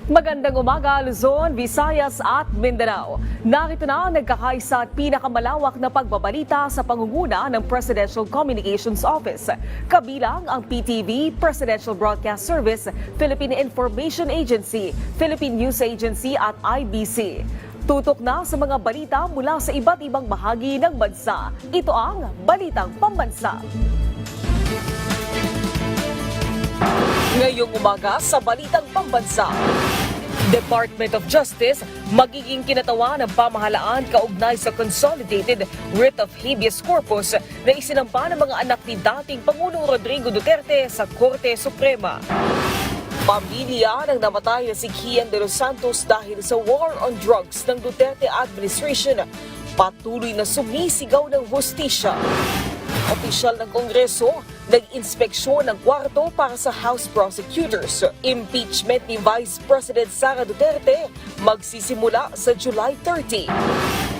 Magandang umaga, Luzon, Visayas at Mindanao. Narito na ang nagkakaisa at pinakamalawak na pagbabalita sa pangunguna ng Presidential Communications Office. Kabilang ang PTV, Presidential Broadcast Service, Philippine Information Agency, Philippine News Agency at IBC. Tutok na sa mga balita mula sa iba't ibang bahagi ng bansa. Ito ang Balitang Pambansa. Ngayong umaga sa Balitang Pambansa, Department of Justice magiging kinatawan ng pamahalaan kaugnay sa Consolidated Writ of Habeas Corpus na isinampa ng mga anak ni dating Pangulong Rodrigo Duterte sa Korte Suprema. Pamilya ng namatay na si Kian de los Santos dahil sa war on drugs ng Duterte administration patuloy na sumisigaw ng hustisya. Opisyal ng Kongreso, nag-inspeksyon ng kwarto para sa House Prosecutors. Impeachment ni Vice President Sara Duterte magsisimula sa July 30.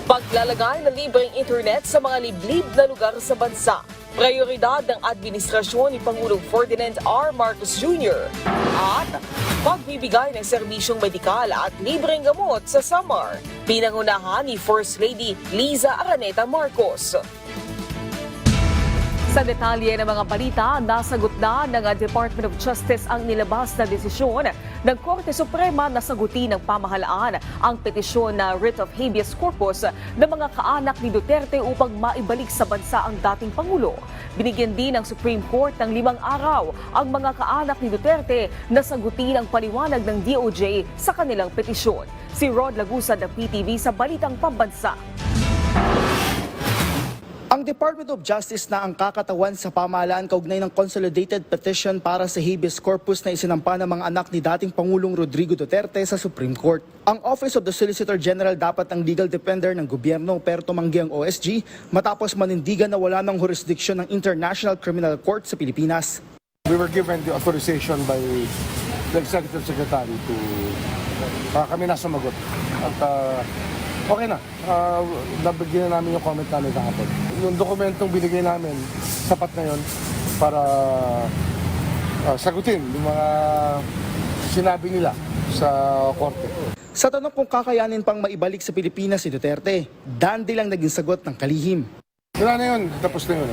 Paglalagay ng libreng internet sa mga liblib na lugar sa bansa. Prioridad ng administrasyon ni Pangulong Ferdinand R. Marcos Jr. At pagbibigay ng serbisyong medikal at libreng gamot sa Samar. Pinangunahan ni First Lady Liza Araneta Marcos. Sa detalye ng mga balita, nasagot na ng Department of Justice ang nilabas na desisyon ng Korte Suprema na sagutin ng pamahalaan ang petisyon na Writ of Habeas Corpus ng mga kaanak ni Duterte upang maibalik sa bansa ang dating Pangulo. Binigyan din ng Supreme Court ng 5 araw ang mga kaanak ni Duterte na sagutin ang paliwanag ng DOJ sa kanilang petisyon. Si Rod Lagusad ng PTV sa Balitang Pambansa. Ang Department of Justice na ang kakatawan sa pamahalaan kaugnay ng consolidated petition para sa habeas corpus na isinampa ng mga anak ni dating Pangulong Rodrigo Duterte sa Supreme Court. Ang Office of the Solicitor General dapat ang legal defender ng gobyerno pero tumanggi ang OSG matapos manindigan na wala ng jurisdiction ng International Criminal Court sa Pilipinas. We were given the authorization by the Executive Secretary to kami nasumagot. At okay na, nabigyan na namin yung comment namin kahapon. Yung dokumentong binigay namin, sapat na yun para sagutin yung mga sinabi nila sa korte. Sa tanong kung kakayanin pang maibalik sa Pilipinas si Duterte, dandi lang naging sagot ng kalihim. Wala na yun, tapos na yun.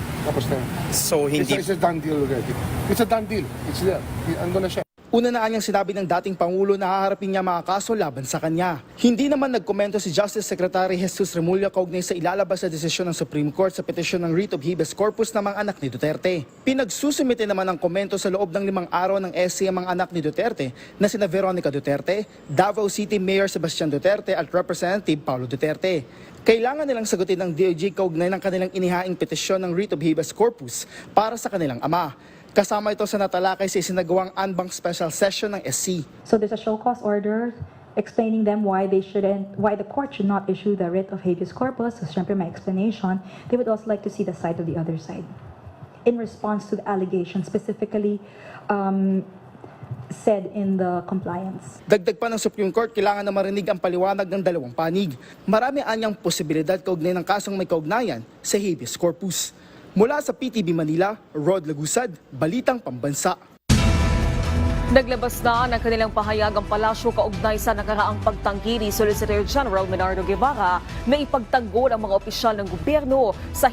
So hindi... It's a done deal already. It's a done deal. It's there. Ando na siya. Una na niyang sinabi ng dating Pangulo na haharapin niya mga kaso laban sa kanya. Hindi naman nagkomento si Justice Secretary Jesus Remulla kaugnay sa ilalabas na desisyon ng Supreme Court sa petisyon ng Writ of Habeas Corpus ng mga anak ni Duterte. Pinagsusumite naman ang komento sa loob ng 5 araw ng essay ang mga anak ni Duterte na sina Veronica Duterte, Davao City Mayor Sebastian Duterte at Representative Paulo Duterte. Kailangan nilang sagutin ng DOJ kaugnay ng kanilang inihaing petisyon ng Writ of Habeas Corpus para sa kanilang ama. Kasama ito sa natalakay sa isinagawang Anbang Special Session ng SC. So there's a show cause order explaining them why the court should not issue the writ of habeas corpus. So syempre my explanation, they would also like to see the side of the other side. In response to the allegation specifically said in the compliance. Dagdag pa ng Supreme Court, kailangan na marinig ang paliwanag ng dalawang panig. Marami anyang posibilidad kaugnay ng kasong may kaugnayan sa habeas corpus. Mula sa PTV Manila, Rod Lagusad, Balitang Pambansa. Naglabas na ng kanilang pahayag ang palasyo kaugnay sa nakaraang pagtanggi ni Solicitor General Menardo Guevara na ipagtanggol ang mga opisyal ng gobyerno sa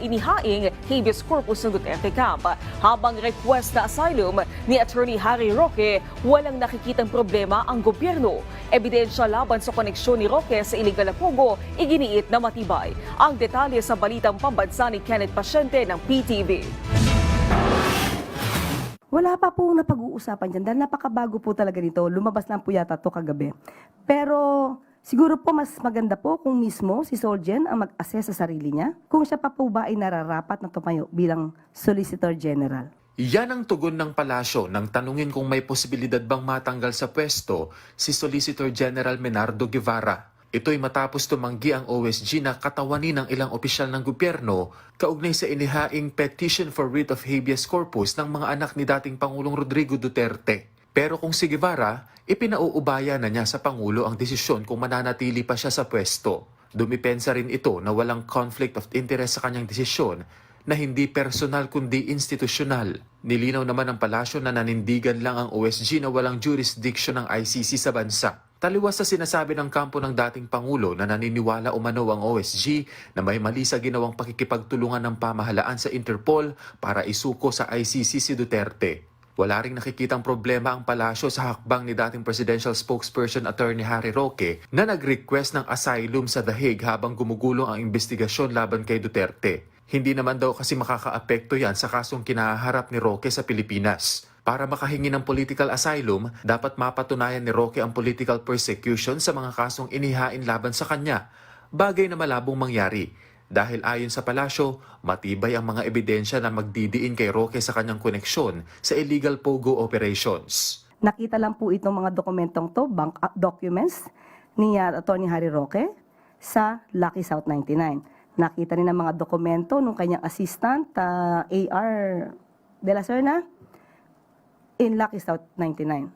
inihaing habeas corpus ng Duterte Camp. Habang request na asylum ni Attorney Harry Roque, walang nakikitang problema ang gobyerno. Ebidensya laban sa koneksyon ni Roque sa iligal na pogo, iginiit na matibay. Ang detalye sa Balitang Pambansa ni Kenneth Pasyente ng PTV. Wala pa pong napag-uusapan dyan dahil napakabago po talaga nito. Lumabas lang po yata to kagabi. Pero siguro po mas maganda po kung mismo si Solgen ang mag-assess sa sarili niya kung siya pa po ba ay nararapat na tumayo bilang Solicitor General. Yan ang tugon ng palasyo nang tanungin kung may posibilidad bang matanggal sa pwesto si Solicitor General Menardo Guevara. Ito'y matapos tumanggi ang OSG na katawanin ng ilang opisyal ng gobyerno kaugnay sa inihaing petition for writ of habeas corpus ng mga anak ni dating Pangulong Rodrigo Duterte. Pero kung si Guevara, ipinauubaya na niya sa Pangulo ang desisyon kung mananatili pa siya sa pwesto. Dumipensa rin ito na walang conflict of interest sa kanyang desisyon na hindi personal kundi institusyonal. Nilinaw naman ng palasyo na nanindigan lang ang OSG na walang jurisdiction ng ICC sa bansa. Taliwas sa sinasabi ng kampo ng dating Pangulo na naniniwala umano ang OSG na may mali sa ginawang pakikipagtulungan ng pamahalaan sa Interpol para isuko sa ICC si Duterte. Wala ring nakikitang problema ang palasyo sa hakbang ni dating presidential spokesperson Attorney Harry Roque na nag-request ng asylum sa The Hague habang gumugulong ang investigasyon laban kay Duterte. Hindi naman daw kasi makakaapekto yan sa kasong kinaharap ni Roque sa Pilipinas. Para makahingi ng political asylum, dapat mapatunayan ni Roque ang political persecution sa mga kasong inihain laban sa kanya. Bagay na malabong mangyari. Dahil ayon sa palasyo, matibay ang mga ebidensya na magdidiin kay Roque sa kanyang koneksyon sa illegal pogo operations. Nakita lang po itong mga dokumentong to, bank documents ni Atty. Harry Roque sa Lucky South 99. Nakita rin ang mga dokumento ng kanyang assistant, A.R. De La Serna, in Lucky South 99.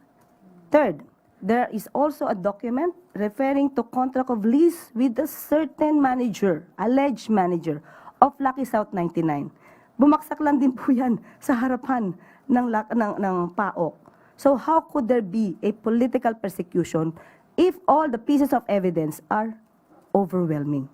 Third, there is also a document referring to contract of lease with a certain manager, alleged manager of Lucky South 99. Bumaksak lang din po yan sa harapan ng PAOK. So how could there be a political persecution if all the pieces of evidence are overwhelming?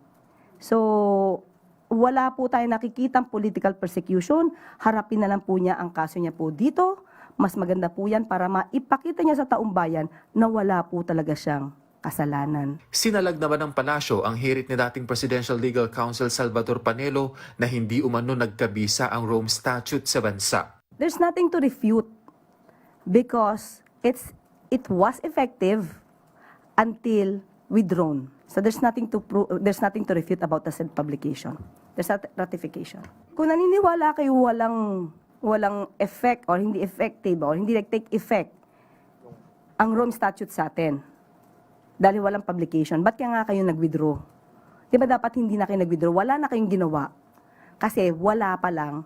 So, wala po tayo nakikitang political persecution. Harapin na lang po niya ang kaso niya po dito. Mas maganda po yan para maipakita niya sa taong bayan na wala po talaga siyang kasalanan. Sinalag naman ng palasyo ang hirit ni dating Presidential Legal Counsel Salvador Panelo na hindi umano nagkabisa ang Rome Statute sa bansa. There's nothing to refute because it was effective until withdrawn. So there's nothing to refute about the said publication. There's not ratification. Kung naniniwala kayo walang effect or hindi effective or hindi nag-take effect ang Rome Statute sa atin dahil walang publication, ba't kaya nga kayo nag-withdraw? Di ba dapat hindi na kayo nag-withdraw? Wala na kayong ginawa. Kasi wala pa lang,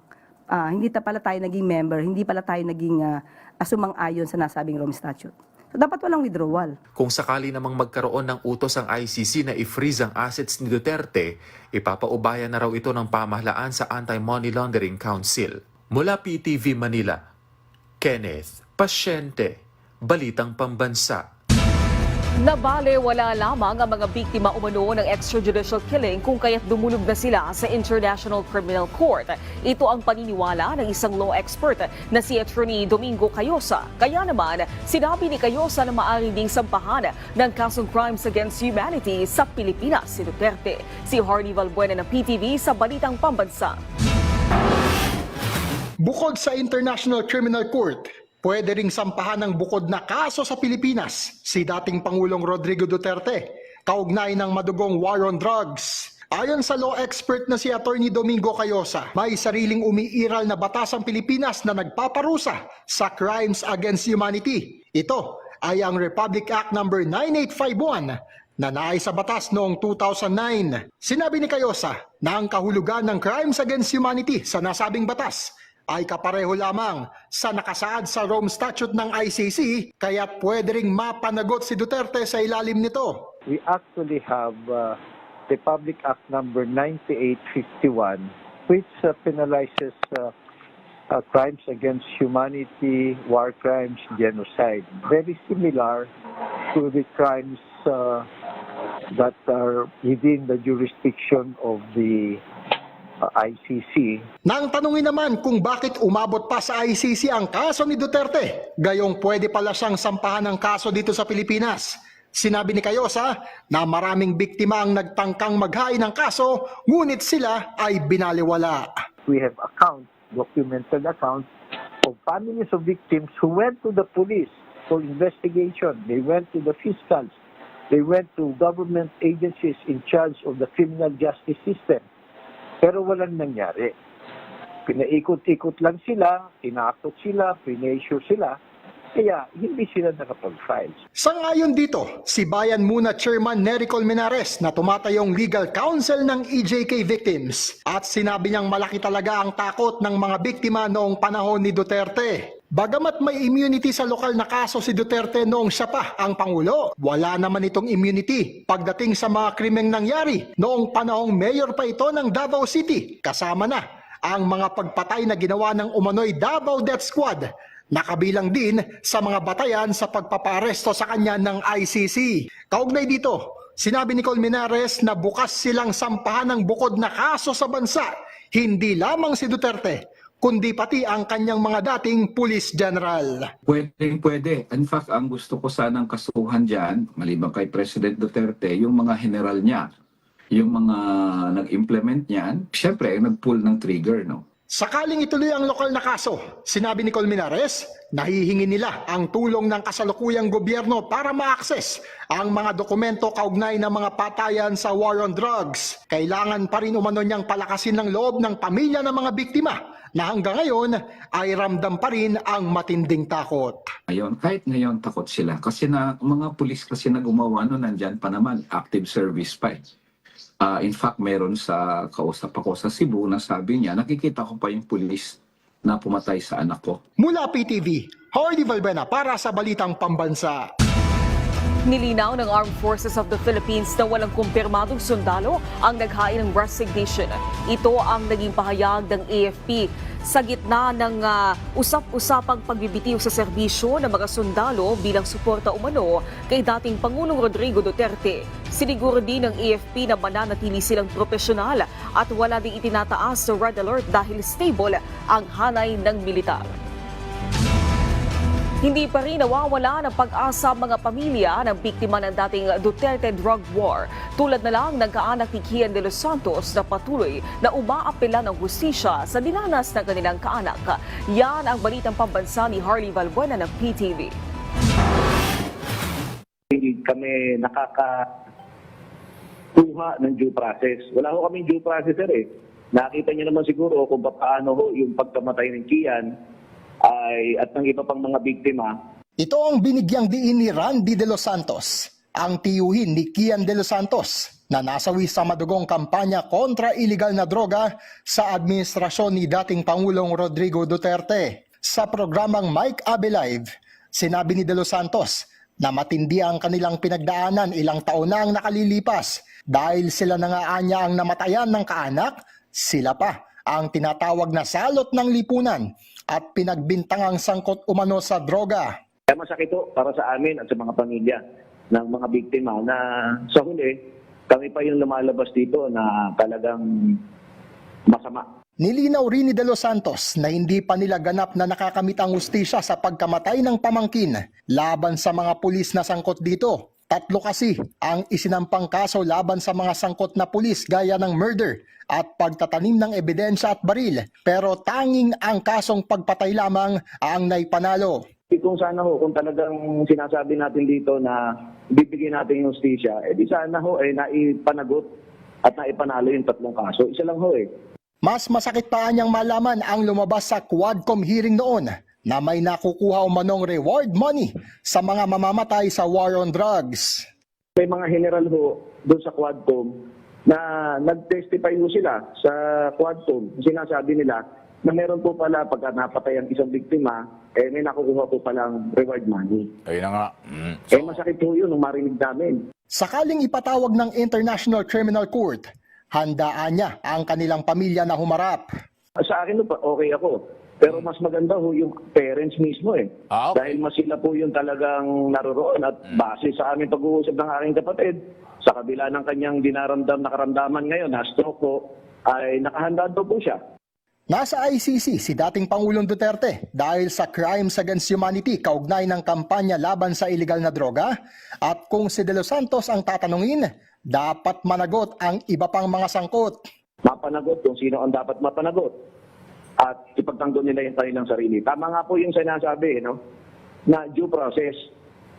hindi pala tayo naging member, hindi pala tayo naging sumang-ayon sa nasabing Rome Statute. So, dapat walang withdrawal. Kung sakali namang magkaroon ng utos ang ICC na i-freeze ang assets ni Duterte, ipapaubayan na raw ito ng pamahalaan sa Anti-Money Laundering Council. Mula PTV Manila, Kenneth Pasyente, Balitang Pambansa. Nabalewala lamang ang mga biktima umano ng extrajudicial killing kung kaya't dumulog na sila sa International Criminal Court. Ito ang paniniwala ng isang law expert na si Attorney Domingo Cayosa. Kaya naman, sinabi ni Cayosa na maaari ding sampahan ng kasong crimes against humanity sa Pilipinas si Duterte. Si Hardy Valbuena ng PTV sa Balitang Pambansa. Bukod sa International Criminal Court, pwede ring sampahan ng bukod na kaso sa Pilipinas si dating Pangulong Rodrigo Duterte, kaugnay ng madugong war on drugs. Ayon sa law expert na si Attorney Domingo Cayosa, may sariling umiiral na batas ang Pilipinas na nagpaparusa sa crimes against humanity. Ito ay ang Republic Act No. 9851 na naisa batas noong 2009. Sinabi ni Cayosa na ang kahulugan ng crimes against humanity sa nasabing batas ay kapareho lamang sa nakasaad sa Rome Statute ng ICC, kaya pwede ring mapanagot si Duterte sa ilalim nito. We actually have Republic Act number 9851, which penalizes crimes against humanity, war crimes, genocide. Very similar to the crimes that are within the jurisdiction of the ICC. Nang tanungin naman kung bakit umabot pa sa ICC ang kaso ni Duterte, gayong pwede pala siyang sampahan ng kaso dito sa Pilipinas. Sinabi ni Cayosa na maraming biktima ang nagtangkang maghain ng kaso, ngunit sila ay binaliwala. We have accounts, documented accounts of families of victims who went to the police for investigation. They went to the fiscals. They went to government agencies in charge of the criminal justice system. Pero walang nangyari. Pinaikot-ikot lang sila, tinakot sila, pinassure sila, kaya hindi sila nakapag-file. Sangayon dito, si Bayan Muna Chairman Nery Colmenares na tumatayong legal counsel ng EJK victims at sinabi niyang malaki talaga ang takot ng mga biktima noong panahon ni Duterte. Bagamat may immunity sa lokal na kaso si Duterte noong siya pa ang Pangulo, wala naman itong immunity pagdating sa mga krimeng nangyari noong panahong mayor pa ito ng Davao City, kasama na ang mga pagpatay na ginawa ng umano'y Davao Death Squad, nakabilang din sa mga batayan sa pagpaparesto sa kanya ng ICC. Kaugnay dito, sinabi ni Colmenares na bukas silang sampahan ng bukod na kaso sa bansa, hindi lamang si Duterte, kundi pati ang kanyang mga dating police general. Pwede. In fact, ang gusto ko sanang kasuhan dyan, maliban kay President Duterte, yung mga general niya, yung mga nag-implement niyan, syempre, nag-pull ng trigger, no? Sakaling ituloy ang lokal na kaso, sinabi ni Colmenares, nahihingi nila ang tulong ng kasalukuyang gobyerno para ma-access ang mga dokumento kaugnay ng mga patayan sa war on drugs. Kailangan pa rin umano niyang palakasin ng loob ng pamilya ng mga biktima na hanggang ngayon ay ramdam pa rin ang matinding takot. Ngayon, kahit ngayon takot sila. Kasi na mga pulis kasi na gumawa no, nandyan pa naman, active service pa eh. In fact, meron sa kausap ako sa Cebu na sabi niya, nakikita ko pa yung pulis na pumatay sa anak ko. Mula PTV, Hardy Valbuena para sa Balitang Pambansa. Nilinaw ng Armed Forces of the Philippines na walang kumpirmadong sundalo ang naghain ng resignation. Ito ang naging pahayag ng AFP sa gitna ng usap-usapang pagbibitiw sa serbisyo ng mga sundalo bilang suporta umano kay dating Pangulong Rodrigo Duterte. Siniguro din ng AFP na mananatili silang profesional at wala ding itinataas sa red alert dahil stable ang hanay ng militar. Hindi pa rin nawawala ng pag-asa mga pamilya ng biktima ng dating Duterte drug war. Tulad na lang ng kaanak ni Kian de los Santos na patuloy na umaapela ng hustisya sa dinanas ng kanilang kaanak. Yan ang Balitang Pambansa ni Harley Valbuena ng PTV. Hindi kami nakakakuha ng due process. Wala ho kaming due process, sir eh. Nakita niyo naman siguro kung paano ho yung pagkamatay ng Kian at ng iba pang mga biktima. Ito ang binigyang diin ni Randy de los Santos, ang tiyuhin ni Kian de los Santos na nasawi sa madugong kampanya kontra iligal na droga sa administrasyon ni dating Pangulong Rodrigo Duterte. Sa programang Mike Abe Live, sinabi ni de los Santos na matindi ang kanilang pinagdaanan ilang taon na ang nakalilipas dahil sila na nga anya ang namatayan ng kaanak, sila pa ang tinatawag na salot ng lipunan at pinagbintangang sangkot umano sa droga. Kaya masakit ito para sa amin at sa mga pamilya ng mga biktima na sa huli, kami pa yung lumalabas dito na talagang masama. Nilinaw rin ni De Los Santos na hindi pa nila ganap na nakakamit ang hustisya sa pagkamatay ng pamangkin laban sa mga pulis na sangkot dito. 3 kasi ang isinampang kaso laban sa mga sangkot na pulis gaya ng murder at pagtatanim ng ebidensya at baril. Pero tanging ang kasong pagpatay lamang ang naipanalo. Kung sana ho, kung talagang sinasabi natin dito na bibigyan natin yung hustisya, di sana ho naipanagot at naipanalo yung 3 kaso. Isa lang ho eh. Mas masakit pa niyang malaman ang lumabas sa Quadcom hearing noon na may nakukuha umanong reward money sa mga mamamatay sa war on drugs. May mga general ho doon sa Quadcom na nag-testify ho sila sa Quadcom. Sinasabi nila na meron po pala pagka napatay ang isang biktima, may nakukuha po palang reward money. Ayun na nga. Masakit po yun nung marinig namin. Sakaling ipatawag ng International Criminal Court, handaan niya ang kanilang pamilya na humarap. Sa akin okay ako. Pero mas maganda ho yung parents mismo eh. Okay. Dahil mas sila po yung talagang naroroon at base sa aming pag-uusap ng aking kapatid, sa kabila ng kanyang dinaramdam na karamdaman ngayon, na stroke po, ay nakahanda daw po siya. Nasa ICC si dating Pangulong Duterte dahil sa crimes against humanity kaugnay ng kampanya laban sa iligal na droga at kung si De Los Santos ang tatanungin, dapat managot ang iba pang mga sangkot. Mapanagot kung sino ang dapat mapanagot at ipagtanggol nila yung kanilang sarili. Tama nga po yung sinasabi, no? Na due process.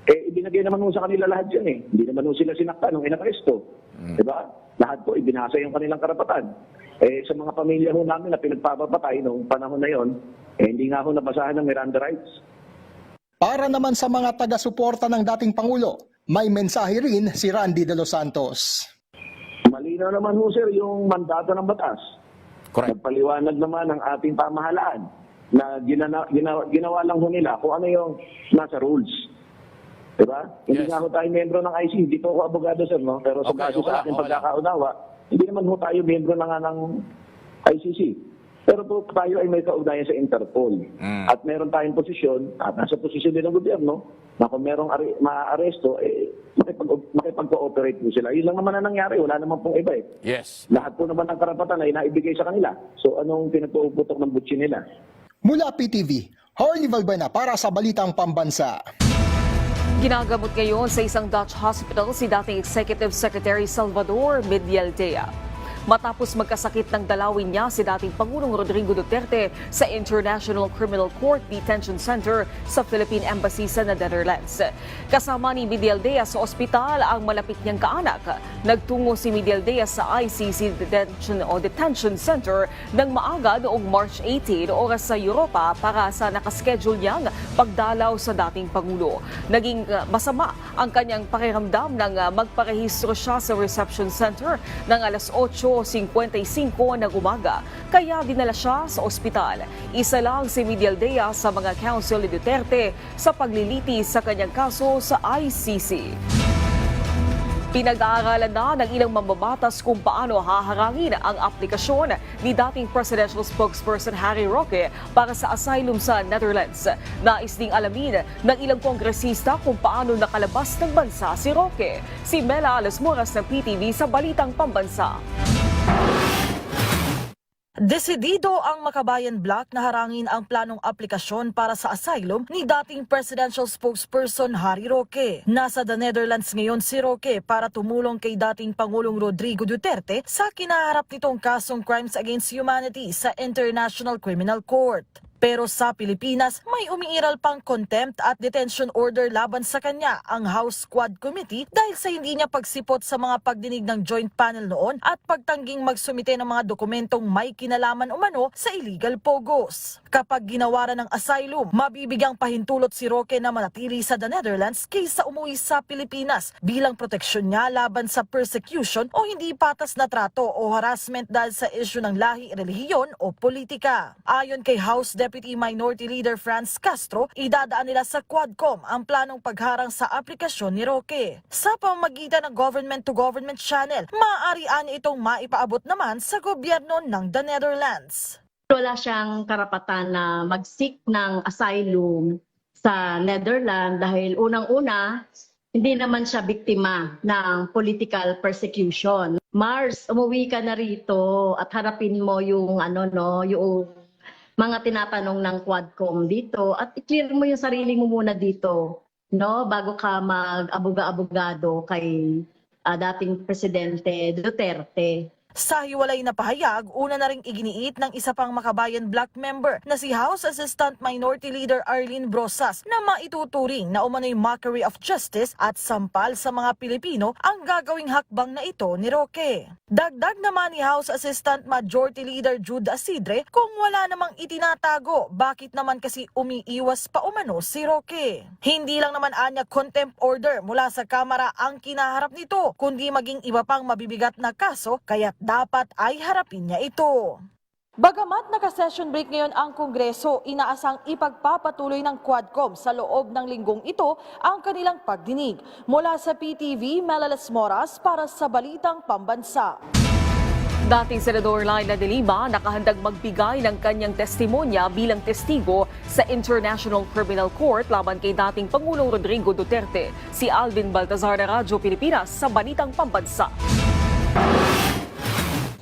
Ibinagay naman mo sa kanila lahat yun eh. Hindi naman mo sila sinaktan nung inapresto. Diba? Lahat po ibinasa yung kanilang karapatan. Sa mga pamilya ho namin na pinagpapatay nung panahon na yon, hindi nga ho nabasahan ng Miranda rights. Para naman sa mga taga-suporta ng dating Pangulo, may mensahe rin si Randy de los Santos. Malinaw naman ho sir yung mandato ng batas. Correct. Nagpaliwanag naman ang ating pamahalaan na ginawa lang ho nila kung ano yung nasa rules. Diba? Hindi nga ho tayo membro ng ICC. Hindi po ako abogado sir, no? Pero sa base sa aking pagkakaunawa, hindi naman ho tayo membro ng ICC. Pero po tayo ay may kaugnayan sa Interpol. At meron tayong posisyon, at nasa posisyon din ng gobyerno, na kung merong maa-aresto, makipag-cooperate po sila. Yun lang naman na nangyari, wala naman pong iba eh. Yes. Lahat po naman ng karapatan ay naibigay sa kanila. So anong pinagpuputok ng butsi nila? Mula PTV, Harley Valbuena para sa Balitang Pambansa. Ginagamot ngayon sa isang Dutch hospital si dating Executive Secretary Salvador Medialdea. Matapos magkasakit ng dalawin niya si dating Pangulong Rodrigo Duterte sa International Criminal Court Detention Center sa Philippine Embassy sa Netherlands. Kasama ni Medialdea sa ospital ang malapit niyang kaanak. Nagtungo si Medialdea sa ICC Detention Center ng maaga noong March 18 oras sa Europa para sa nakaschedule niyang pagdalaw sa dating Pangulo. Naging masama ang kanyang pakiramdam nang magparehistro siya sa reception center ng alas 8:55 ng umaga, kaya dinala siya sa ospital. Isa lang si Medialdea sa mga counsel ni Duterte sa paglilitis sa kanyang kaso sa ICC. Pinag-aaralan na ng ilang mambabatas kung paano haharangin ang aplikasyon ni dating presidential spokesperson Harry Roque para sa asylum sa Netherlands. Nais ding alamin ng ilang kongresista kung paano nakalabas ng bansa si Roque. Si Mela Alasmoras ng PTV sa Balitang Pambansa. Desidido ang Makabayan Bloc na harangin ang planong aplikasyon para sa asylum ni dating presidential spokesperson Harry Roque. Nasa the Netherlands ngayon si Roque para tumulong kay dating Pangulong Rodrigo Duterte sa kinaharap nitong kasong crimes against humanity sa International Criminal Court. Pero sa Pilipinas, may umiiral pang contempt at detention order laban sa kanya ang House Quad Committee dahil sa hindi niya pagsipot sa mga pagdinig ng joint panel noon at pagtangging magsumite ng mga dokumentong may kinalaman umano sa illegal pogos. Kapag ginawaran ng asylum, mabibigyang pahintulot si Roque na manatili sa the Netherlands kaysa umuwi sa Pilipinas bilang proteksyon niya laban sa persecution o hindi patas na trato o harassment dahil sa isyu ng lahi, relihiyon o politika. Ayon kay House Deputy Minority Leader Franz Castro, idadaan nila sa Quadcom ang planong pagharang sa aplikasyon ni Roque. Sa pamamagitan ng government-to-government channel, maaari niya itong maipaabot naman sa gobyerno ng the Netherlands. Wala siyang karapatan na mag-seek ng asylum sa Netherlands dahil unang-una, hindi naman siya biktima ng political persecution. Mars, umuwi ka na rito at harapin mo yung yung mga tinatanong ng Quadcom dito at i-clear mo yung sarili mo muna dito, bago ka mag-abuga-abugado kay dating Presidente Duterte. Sa hiwalay na pahayag, una na ring iginiit ng isa pang Makabayan Bloc member na si House Assistant Minority Leader Arlene Brosas na maituturing na umano'y mockery of justice at sampal sa mga Pilipino ang gagawing hakbang na ito ni Roque. Dagdag naman ni House Assistant Majority Leader Jude Asidre kung wala namang itinatago, bakit naman kasi umiiwas pa umano si Roque. Hindi lang naman anya contempt order mula sa Kamara ang kinaharap nito, kundi maging iba pang mabibigat na kaso kaya't dapat ay harapin niya ito. Bagamat naka-session break ngayon ang Kongreso, inaasang ipagpapatuloy ng Quadcom sa loob ng linggong ito ang kanilang pagdinig. Mula sa PTV, Melalas Moras para sa Balitang Pambansa. Dating Senador Laila de Lima nakahandang magbigay ng kanyang testimonya bilang testigo sa International Criminal Court laban kay dating Pangulong Rodrigo Duterte. Si Alvin Baltazar na Radyo Pilipinas sa Balitang Pambansa.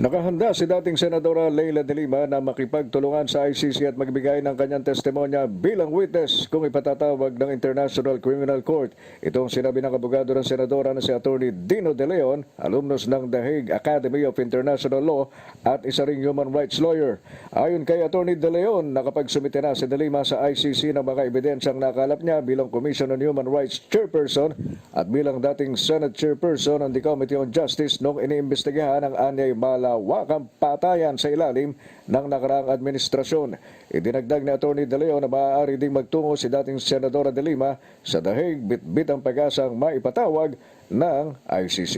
Nakahanda si dating Senadora Leila de Lima na makipagtulungan sa ICC at magbigay ng kanyang testimonya bilang witness kung ipatatawag ng International Criminal Court. Ito ang sinabi ng abogado ng Senadora na si Attorney Dino De Leon, alumnus ng The Hague Academy of International Law at isa ring human rights lawyer. Ayon kay Attorney De Leon, nakapagsumite na si De Lima sa ICC ng mga ebidensyang nakalap niya bilang Commission on Human Rights Chairperson at bilang dating Senate Chairperson on the Committee on Justice noong iniimbestigahan ang anyay malawakang patayan sa ilalim ng nakaraang administrasyon. Idinagdag ni Attorney De Leon na maaari ding magtungo si dating Senadora De Lima sa The Hague bitbit ang pag-asang maipatawag ng ICC.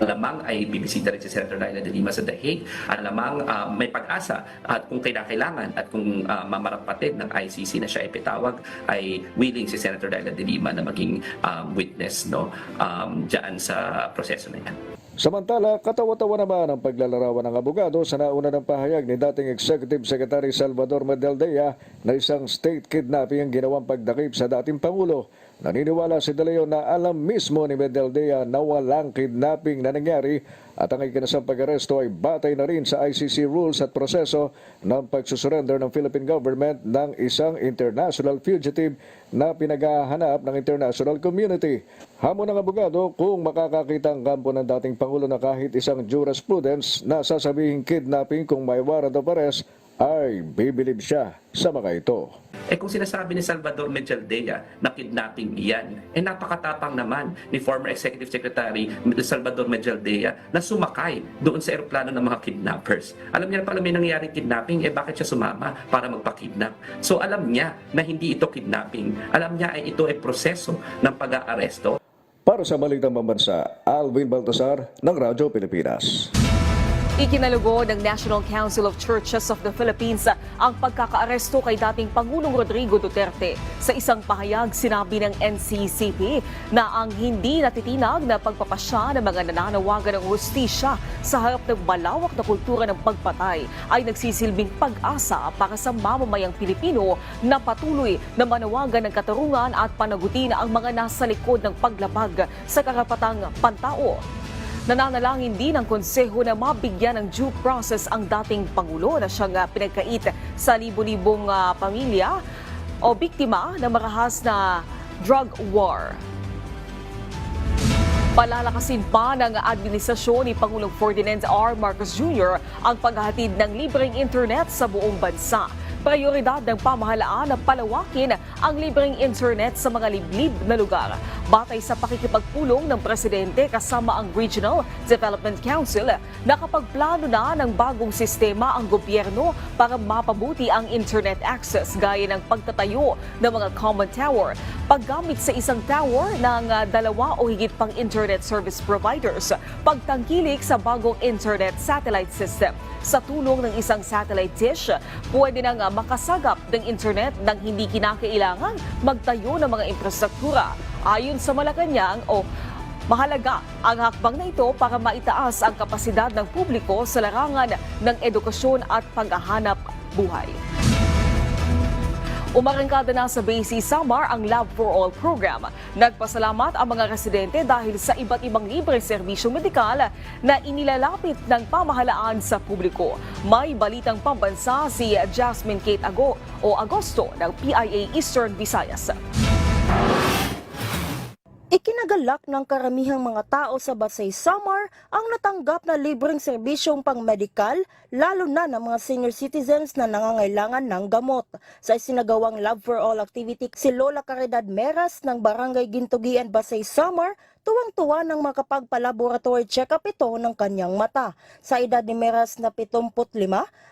Alamang ay bibisita rin si Senator Laila de Lima sa The Hague. Alamang may pag-asa at kung kailangan at kung mamarapatin ng ICC na siya ipitawag, ay willing si Senator Laila de Lima na maging witness diyan sa proseso na yan. Samantala, katawa-tawa naman ang paglalarawan ng abogado sa nauna ng pahayag ni dating Executive Secretary Salvador Medaldea na isang state kidnapping ang ginawang pagdakip sa dating Pangulo. Naniniwala si De Leon na alam mismo ni Medaldea na walang kidnapping na nangyari at ang ikinasang pag-aresto ay batay na rin sa ICC rules at proseso ng pagsusurrender ng Philippine government ng isang international fugitive na pinaghahanap ng international community. Hamon ng abogado kung makakakita ang kampo ng dating Pangulo na kahit isang jurisprudence na sasabihing kidnapping kung may warrant of arrest ay bibilib siya sa mga ito. Kung sinasabi ni Salvador Medaldea na kidnapping iyan, napakatapang naman ni former Executive Secretary Salvador Medaldea na sumakay doon sa eroplano ng mga kidnappers. Alam niya na pala may nangyaring kidnapping, bakit siya sumama para magpa-kidnap? So alam niya na hindi ito kidnapping. Alam niya ay ito ay proseso ng pag-aaresto. Para sa Balitang Pambansa, Alvin Baltasar ng Radyo Pilipinas. Ikinalugo ng National Council of Churches of the Philippines ang pagkakaaresto kay dating Pangulong Rodrigo Duterte. Sa isang pahayag, sinabi ng NCCP na ang hindi natitinag na pagpapasya ng mga nananawagan ng hustisya sa harap ng malawak na kultura ng pagpatay ay nagsisilbing pag-asa para sa mamamayang Pilipino na patuloy na manawagan ng katarungan at panagutin ang mga nasa likod ng paglabag sa karapatang pantao. Nananalangin din ang konseho na mabigyan ng due process ang dating Pangulo na siyang pinagkait sa libo-libong pamilya o biktima ng marahas na drug war. Palalakasin pa ng administrasyon ni Pangulong Ferdinand R. Marcos Jr. ang paghahatid ng libreng internet sa buong bansa. Prioridad ng pamahalaan na palawakin ang libreng internet sa mga liblib na lugar. Batay sa pakikipagpulong ng Presidente kasama ang Regional Development Council, nakapagplano na ng bagong sistema ang gobyerno para mapabuti ang internet access gaya ng pagtatayo ng mga common tower, paggamit sa isang tower ng dalawa o higit pang internet service providers, pagtangkilik sa bagong internet satellite system. Sa tulong ng isang satellite dish, pwede nang makasagap ng internet nang hindi kinakailangan magtayo ng mga infrastruktura. Ayon sa Malacanang, mahalaga ang hakbang na ito para maitaas ang kapasidad ng publiko sa larangan ng edukasyon at paghahanap buhay. Umarangkada na sa Basie Samar ang Love for All program. Nagpasalamat ang mga residente dahil sa iba't ibang libreng serbisyong medikal na inilalapit ng pamahalaan sa publiko. May balitang pambansa si Jasmine Kate Agosto ng PIA Eastern Visayas. Ikinagalak ng karamihang mga tao sa Basay Samar ang natanggap na libreng serbisyong pang-medikal, lalo na ng mga senior citizens na nangangailangan ng gamot. Sa isinagawang Love for All activity, si Lola Caridad Meras ng Barangay Gintugian, Basay Samar, tuwang-tuwa nang makapagpa-laboratory check-up ito ng kanyang mata. Sa edad ni Meras na 75,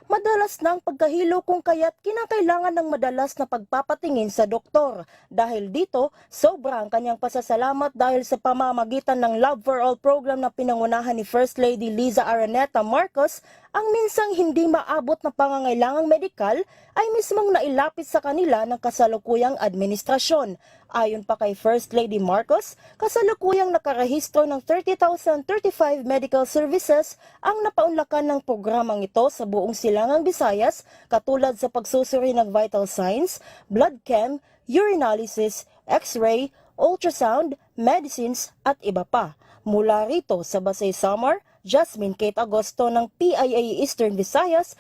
madalas na ang pagkahilo kung kaya't kinakailangan ng madalas na pagpapatingin sa doktor. Dahil dito, sobra ang kanyang pasasalamat dahil sa pamamagitan ng Love for All program na pinangunahan ni First Lady Liza Araneta Marcos, ang minsang hindi maabot na pangangailangang medikal ay mismong nailapit sa kanila ng kasalukuyang administrasyon. Ayon pa kay First Lady Marcos, kasalukuyang nakarehistro ng 30,035 medical services ang napaunlakan ng programang ito sa buong silangang Visayas, katulad sa pagsusuri ng vital signs, blood chem, urinalysis, x-ray, ultrasound, medicines at iba pa. Mula rito sa Basay Samar, Jasmine Kate Agosto ng PIA Eastern Visayas.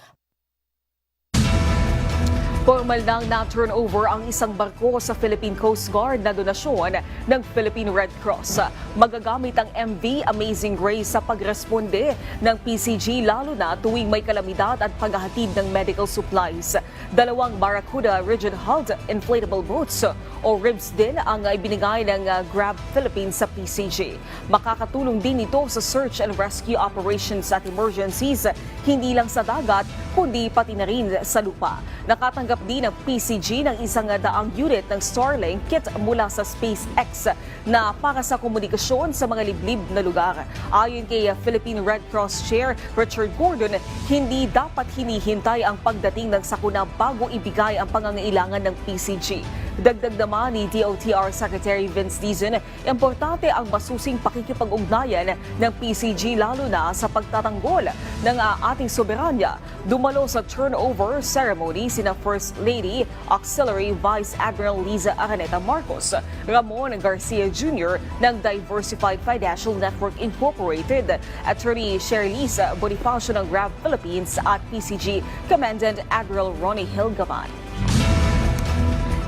Formal nang na-turnover ang isang barko sa Philippine Coast Guard na donasyon ng Philippine Red Cross. Magagamit ang MV Amazing Grace sa pagresponde ng PCG lalo na tuwing may kalamidad at paghahatid ng medical supplies. 2 Barracuda rigid-hulled inflatable boats o RIBS din ang ibinigay ng Grab Philippines sa PCG. Makakatulong din ito sa search and rescue operations at emergencies, hindi lang sa dagat kundi pati na rin sa lupa. Nakatanggap din ng PCG ng 100 unit ng Starlink kit mula sa SpaceX na para sa komunikasyon sa mga liblib na lugar. Ayon kay Philippine Red Cross Chair Richard Gordon, hindi dapat hinihintay ang pagdating ng sakuna bago ibigay ang pangangailangan ng PCG. Dagdag naman ni DOTR Secretary Vince Dizon, importante ang masusing pakikipag-ugnayan ng PCG lalo na sa pagtatanggol ng ating soberanya. Dumalo sa turnover ceremony sina First Lady Auxiliary Vice Admiral Liza Araneta Marcos, Ramon Garcia Jr. ng Diversified Financial Network Incorporated, Attorney Sherlisa Bonifacio ng Grab Philippines at PCG Commandant Admiral Ronnie Hilgaman.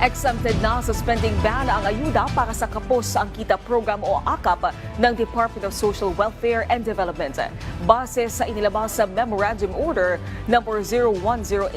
Exempted na sa spending ban ang ayuda para sa Kapos ang Kita Program o AKAP ng Department of Social Welfare and Development. Base sa inilabas sa Memorandum Order No. 01080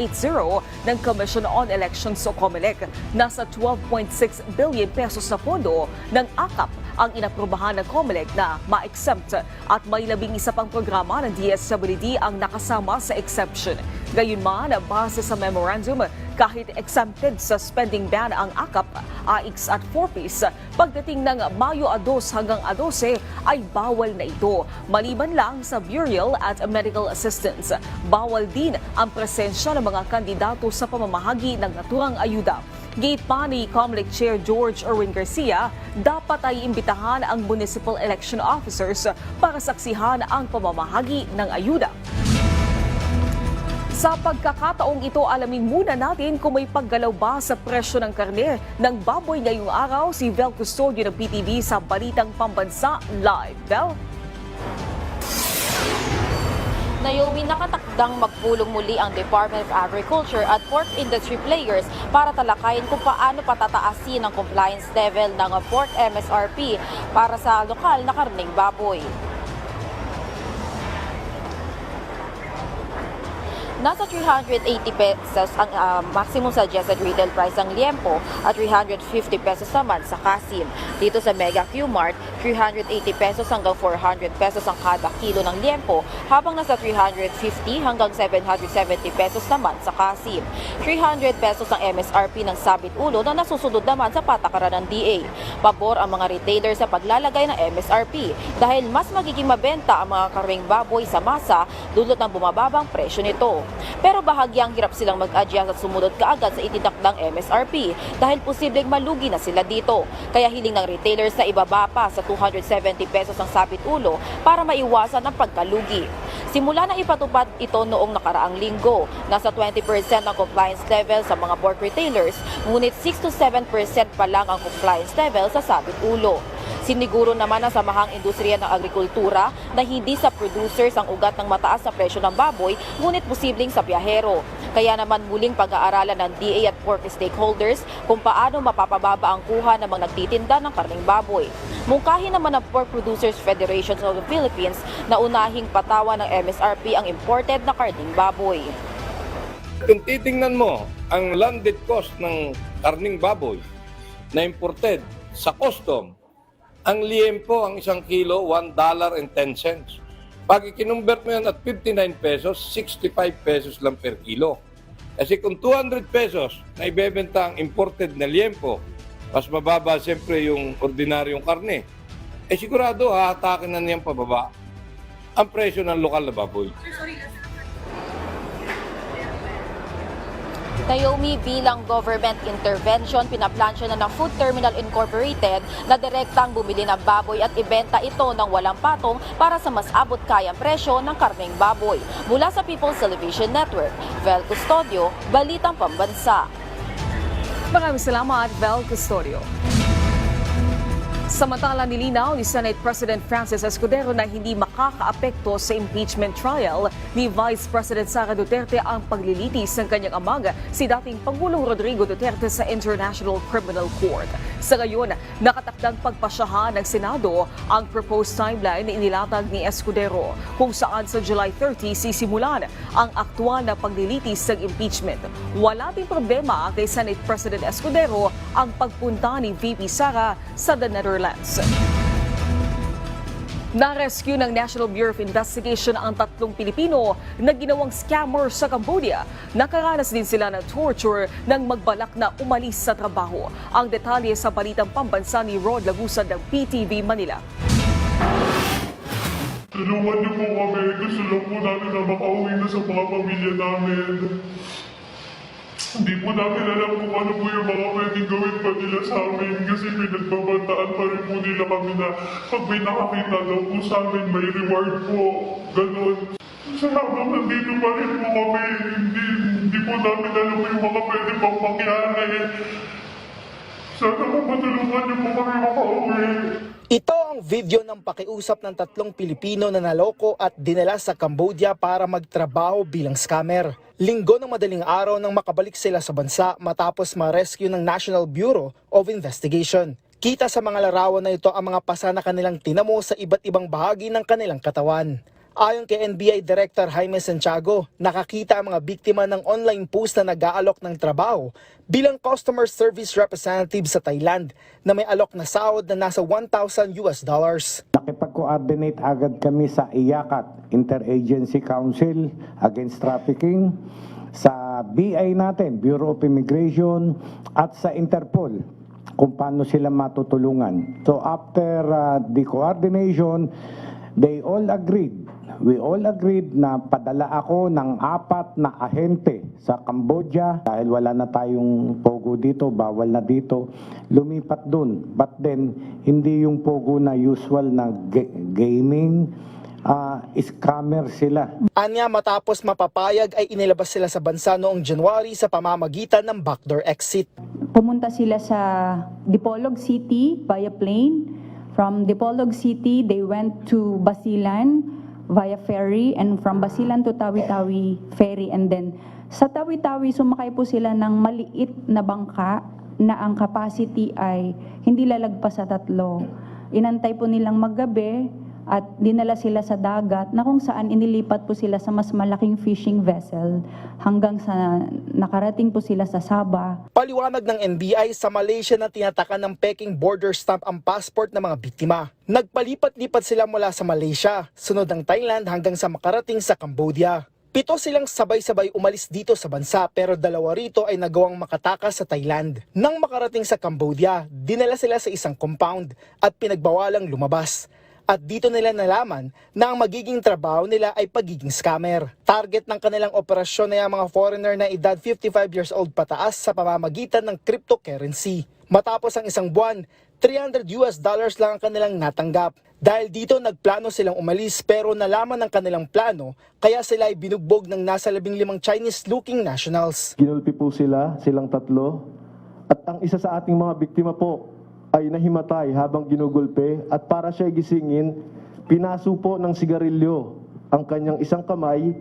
ng Commission on Elections o COMELEC, nasa 12.6 billion pesos na pondo ng AKAP ang inaprubahan ng COMELEC na ma-exempt at may 11 pang programa ng DSWD ang nakasama sa exemption. Gayunman, base sa memorandum, kahit exempted sa spending ban ang AKAP, AIX at 4Ps, pagdating ng Mayo 2 hanggang 12 ay bawal na ito, maliban lang sa burial at medical assistance. Bawal din ang presensya ng mga kandidato sa pamamahagi ng naturang ayuda. Gate pa ni COMELEC Chair George Erwin Garcia, dapat ay imbitahan ang municipal election officers para saksihan ang pamamahagi ng ayuda. Sa pagkakataong ito, alamin muna natin kung may paggalaw ba sa presyo ng karne ng baboy ngayong araw. Si Vel Custodio ng PTV sa Balitang Pambansa Live. Vel? Naomi, nakatakdang magpulong muli ang Department of Agriculture at pork industry players para talakayin kung paano patataasin ang compliance level ng pork MSRP para sa lokal na karneng baboy. Nasa 380 pesos ang maximum suggested retail price ng liempo at 350 pesos naman sa kasim. Dito sa Mega Q-Mart, 380 pesos hanggang 400 pesos ang kada kilo ng liempo, habang nasa 350 hanggang 770 pesos naman sa kasim. 300 pesos ang MSRP ng sabit ulo na nasusunod naman sa patakaran ng DA. Pabor ang mga retailer sa paglalagay ng MSRP dahil mas magiging mabenta ang mga karweng baboy sa masa dulot ng bumababang presyo nito. Pero bahagyang hirap silang mag-adjust at sumunod kaagad sa itinakdang MSRP dahil posibleng malugi na sila dito. Kaya hiling ng retailers na ibaba pa sa 270 pesos ang sabit ulo para maiwasan ang pagkalugi. Simula na ipatupad ito noong nakaraang linggo. Nasa 20% ang compliance level sa mga pork retailers, ngunit 6 to 7% pa lang ang compliance level sa sabit ulo. Siniguro naman ng Samahang Industriya ng Agrikultura na hindi sa producers ang ugat ng mataas na presyo ng baboy, ngunit posibleng sa biyahero. Kaya naman muling pag-aaralan ng DA at pork stakeholders kung paano mapapababa ang kuha ng mga nagtitinda ng karneng baboy. Mungkahi naman ng Pork Producers Federation of the Philippines na unahing patawa ng MSRP ang imported na karneng baboy. Kung titingnan mo ang landed cost ng karneng baboy na imported sa custom, ang liempo, ang isang kilo, $1.10. Pag ikinumbert mo yan at 59 pesos, 65 pesos lang per kilo. Kasi kung 200 pesos na ibebenta ang imported na liempo, mas mababa siyempre yung ordinaryong karne, sigurado hahatakin na niyang pababa ang presyo ng lokal na baboy. Naomi, bilang government intervention, pinaplansya na ng Food Terminal Incorporated na direktang bumili ng baboy at ibenta ito ng walang patong para sa mas abot kayang presyo ng karneng baboy. Mula sa People's Television Network, Vel Custodio, Balitang Pambansa. Maraming salamat, Vel Custodio. Samantala, nilinaw ni Senate President Francis Escudero na hindi makakaapekto sa impeachment trial ni Vice President Sara Duterte ang paglilitis ng kanyang amag, si dating Pangulong Rodrigo Duterte sa International Criminal Court. Sa ngayon, nakatakdang pagpasyahan ng Senado ang proposed timeline na inilatag ni Escudero, kung saan sa July 30 sisimulan ang aktwal na paglilitis ng impeachment. Wala ding problema kay Senate President Escudero ang pagpunta ni VP Sara sa The Netherlands. Na-rescue ng National Bureau of Investigation ang 3 Pilipino na ginawang scammer sa Cambodia. Nakaranas din sila ng torture nang magbalak na umalis sa trabaho. Ang detalye sa balitang pambansa ni Rod Lagusad ng PTV Manila. Tulungan niyo po kami. Gusto lang po namin na makauwi na sa mga pamilya namin. Hindi po namin alam kung ano po yung mga pwedeng gawin pa nila sa amin kasi pinagbabantaan pa rin po nila kami na pag may nakakita daw po sa amin, may reward po. Ganon. Sa habang nandito pa rin po kami, hindi po namin alam yung mga pwede pang mangyari. Sana po matulungan niyo po kami makauwi. Ito ang video ng pakiusap ng 3 Pilipino na naloko at dinala sa Cambodia para magtrabaho bilang scammer. Linggo ng madaling araw nang makabalik sila sa bansa matapos ma-rescue ng National Bureau of Investigation. Kita sa mga larawan na ito ang mga pasa na kanilang tinamo sa iba't ibang bahagi ng kanilang katawan. Ayon kay NBI Director Jaime Santiago, nakakita ang mga biktima ng online post na nag-aalok ng trabaho bilang customer service representative sa Thailand na may alok na sahod na nasa $1,000. Nakipag-coordinate agad kami sa IACAT, Interagency Council Against Trafficking, sa BI natin, Bureau of Immigration, at sa Interpol kung paano sila matutulungan. So after the coordination, we all agreed na padala ako ng 4 na ahente sa Cambodia dahil wala na tayong pogo dito, bawal na dito, lumipat dun. But then, hindi yung pogo na usual na gaming, scammer sila. Anya matapos mapapayag ay inilabas sila sa bansa noong January sa pamamagitan ng backdoor exit. Pumunta sila sa Dipolog City via plane. From Dipolog City, they went to Basilan via ferry, and from Basilan to Tawi-Tawi ferry, and then sa Tawi-Tawi sumakay po sila ng maliit na bangka na ang capacity ay hindi lalagpas sa 3. Inantay po nilang maggabi at dinala sila sa dagat na kung saan inilipat po sila sa mas malaking fishing vessel hanggang sa nakarating po sila sa Sabah. Paliwanag ng NBI, sa Malaysia na tinatakan ng Peking border stamp ang passport ng mga biktima. Nagpalipat-lipat sila mula sa Malaysia, sunod ang Thailand hanggang sa makarating sa Cambodia. 7 silang sabay-sabay umalis dito sa bansa pero 2 rito ay nagawang makatakas sa Thailand. Nang makarating sa Cambodia, dinala sila sa isang compound at pinagbawalang lumabas. At dito nila nalaman na ang magiging trabaho nila ay pagiging scammer. Target ng kanilang operasyon ay ang mga foreigner na edad 55 years old pataas sa pamamagitan ng cryptocurrency. Matapos ang isang buwan, $300 lang ang kanilang natanggap. Dahil dito nagplano silang umalis pero nalaman ng kanilang plano kaya sila ay binugbog ng nasa 15 Chinese-looking nationals. Ginulpi po silang 3 at ang isa sa ating mga biktima po ay nahimatay habang ginugulpe at para siya gisingin, pinaso po ng sigarilyo ang kanyang isang kamay.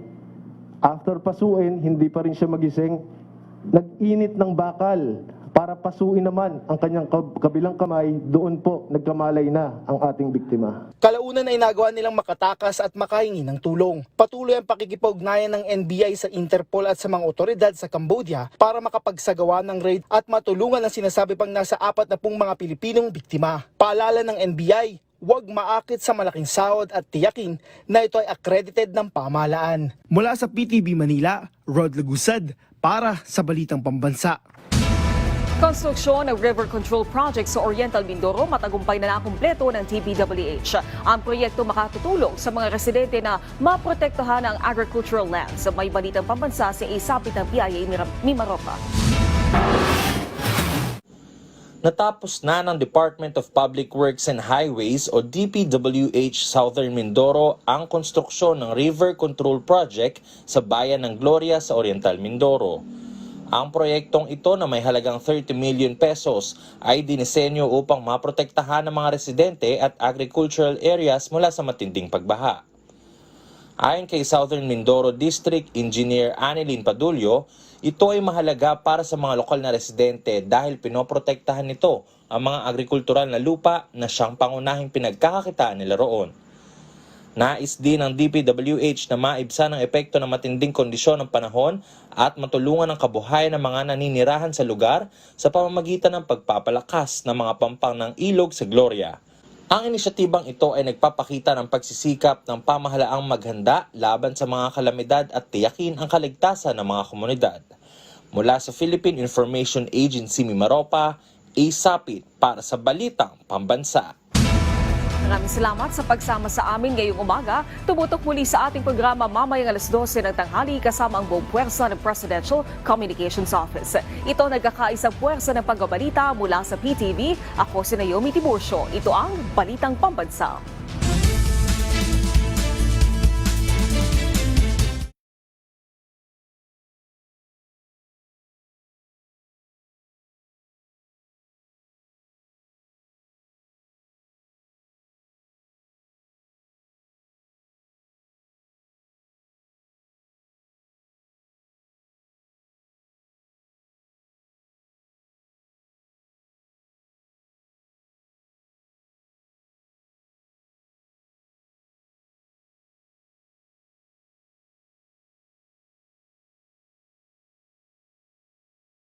After pasuin, hindi pa rin siya magising, nag-init ng bakal para pasuin naman ang kanyang kabilang kamay. Doon po nagkamalay na ang ating biktima. Kalaunan ay nagawa nilang makatakas at makahingi ng tulong. Patuloy ang pakikipag-ugnayan ng NBI sa Interpol at sa mga otoridad sa Cambodia para makapagsagawa ng raid at matulungan ang sinasabi pang nasa 40 mga Pilipinong biktima. Paalala ng NBI, huwag maakit sa malaking sahod at tiyakin na ito ay accredited ng pamahalaan. Mula sa PTV Manila, Rod Lagusad para sa Balitang Pambansa. Konstruksyon ng river control project sa Oriental Mindoro matagumpay na nakumpleto ng TPWH. Ang proyekto makatutulong sa mga residente na maprotektahan ang agricultural lands. May Balitang Pambansa sa isapit ng PIA Mimaropa. Natapos na ng Department of Public Works and Highways o DPWH Southern Mindoro ang konstruksyon ng river control project sa bayan ng Gloria sa Oriental Mindoro. Ang proyektong ito na may halagang 30 million pesos ay dinisenyo upang maprotektahan ng mga residente at agricultural areas mula sa matinding pagbaha. Ayon kay Southern Mindoro District Engineer Annelyn Padulyo, ito ay mahalaga para sa mga lokal na residente dahil pinoprotektahan nito ang mga agrikultural na lupa na siyang pangunahing pinagkakakitaan nila roon. Nais din ng DPWH na maibsan ang epekto ng matinding kondisyon ng panahon at matulungan ang kabuhayan ng mga naninirahan sa lugar sa pamamagitan ng pagpapalakas ng mga pampang ng ilog sa Gloria. Ang inisyatibang ito ay nagpapakita ng pagsisikap ng pamahalaang maghanda laban sa mga kalamidad at tiyakin ang kaligtasan ng mga komunidad. Mula sa Philippine Information Agency Mimaropa, ASAPIT para sa Balitang Pambansa. Maraming salamat sa pagsama sa amin ngayong umaga. Tumutok muli sa ating programa mamayang alas 12 ng tanghali kasama ang buong puwersa ng Presidential Communications Office. Ito nagkakaisang puwersa ng pagbabalita mula sa PTV. Ako si Naomi Tiburcio. Ito ang Balitang Pambansa.